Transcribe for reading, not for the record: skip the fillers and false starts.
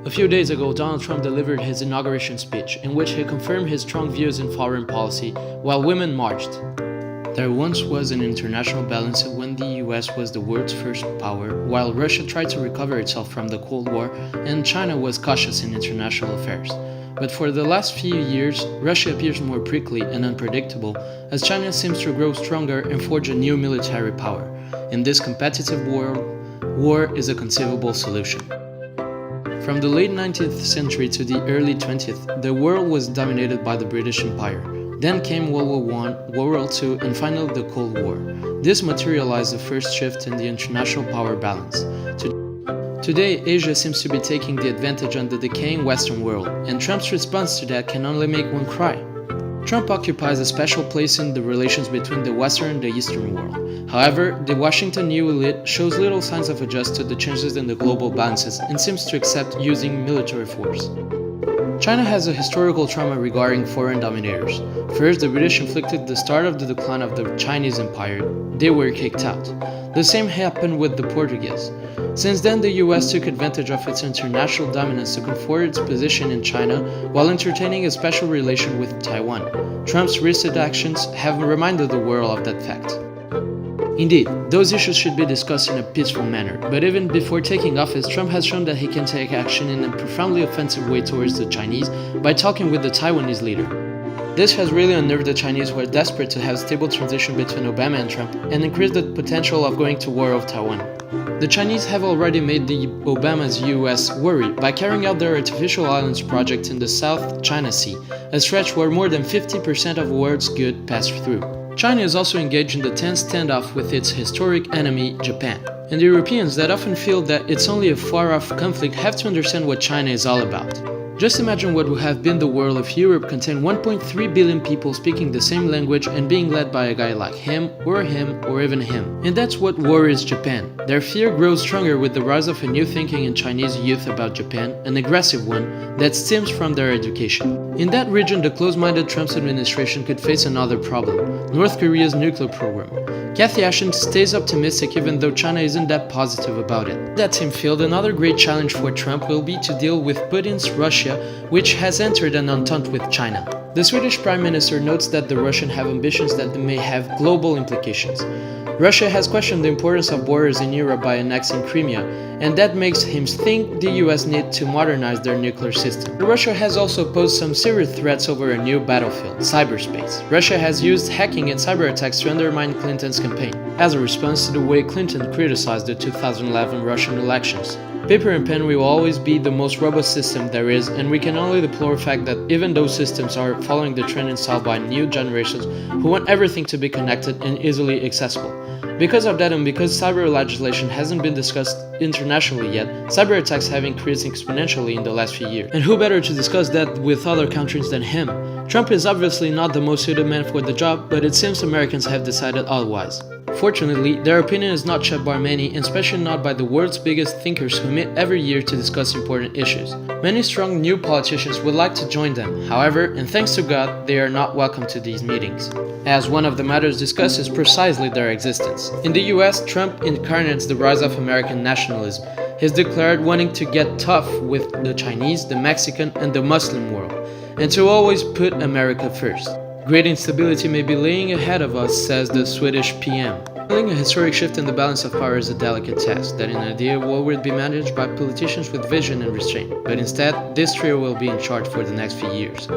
A few days ago, Donald Trump delivered his inauguration speech, in which he confirmed his strong views in foreign policy, while women marched. There once was an international balance when the US was the world's first power, while Russia tried to recover itself from the Cold War, and China was cautious in international affairs. But for the last few years, Russia appears more prickly and unpredictable, as China seems to grow stronger and forge a new military power. In this competitive world, war is a conceivable solution. From the late 19th century to the early 20th, the world was dominated by the British Empire. Then came World War I, World War II, and finally the Cold War. This materialized the first shift in the international power balance. Today, Asia seems to be taking the advantage on the decaying Western world, and Trump's response to that can only make one cry. Trump occupies a special place in the relations between the Western and the Eastern world. However, the Washington new elite shows little signs of adjust to the changes in the global balances and seems to accept using military force. China has a historical trauma regarding foreign dominators. First, the British inflicted the start of the decline of the Chinese Empire. They were kicked out. The same happened with the Portuguese. Since then, the US took advantage of its international dominance to comfort its position in China while entertaining a special relation with Taiwan. Trump's recent actions have reminded the world of that fact. Indeed, those issues should be discussed in a peaceful manner, but even before taking office, Trump has shown that he can take action in a profoundly offensive way towards the Chinese by talking with the Taiwanese leader. This has really unnerved the Chinese, who are desperate to have a stable transition between Obama and Trump and increase the potential of going to war with Taiwan. The Chinese have already made the Obama's US worry by carrying out their artificial islands project in the South China Sea, a stretch where more than 50% of the world's goods pass through. China is also engaged in the tense standoff with its historic enemy, Japan. And the Europeans that often feel that it's only a far-off conflict have to understand what China is all about. Just imagine what would have been the world if Europe contained 1.3 billion people speaking the same language and being led by a guy like him, or even him. And that's what worries Japan. Their fear grows stronger with the rise of a new thinking in Chinese youth about Japan, an aggressive one that stems from their education. In that region, the close-minded Trump's administration could face another problem: North Korea's nuclear program. Cathy Ashton stays optimistic even though China isn't that positive about it. In that same field, another great challenge for Trump will be to deal with Putin's Russia, which has entered an entente with China. The Swedish Prime Minister notes that the Russians have ambitions that may have global implications. Russia has questioned the importance of borders in Europe by annexing Crimea, and that makes him think the US need to modernize their nuclear system. Russia has also posed some serious threats over a new battlefield, cyberspace. Russia has used hacking and cyber attacks to undermine Clinton's campaign, as a response to the way Clinton criticized the 2011 Russian elections. Paper and pen will always be the most robust system there is, and we can only deplore the fact that even those systems are following the trend installed by new generations who want everything to be connected and easily accessible. Because of that, and because cyber legislation hasn't been discussed internationally yet, cyber attacks have increased exponentially in the last few years. And who better to discuss that with other countries than him? Trump is obviously not the most suited man for the job, but it seems Americans have decided otherwise. Fortunately, their opinion is not shared by many, and especially not by the world's biggest thinkers who meet every year to discuss important issues. Many strong new politicians would like to join them, however, and thanks to God, they are not welcome to these meetings, as one of the matters discussed is precisely their existence. In the US, Trump incarnates the rise of American nationalism. He's declared wanting to get tough with the Chinese, the Mexican, and the Muslim world, and to always put America first. Great instability may be laying ahead of us, says the Swedish PM. Handling a historic shift in the balance of power is a delicate task that in an ideal world would be managed by politicians with vision and restraint, but instead, this trio will be in charge for the next few years.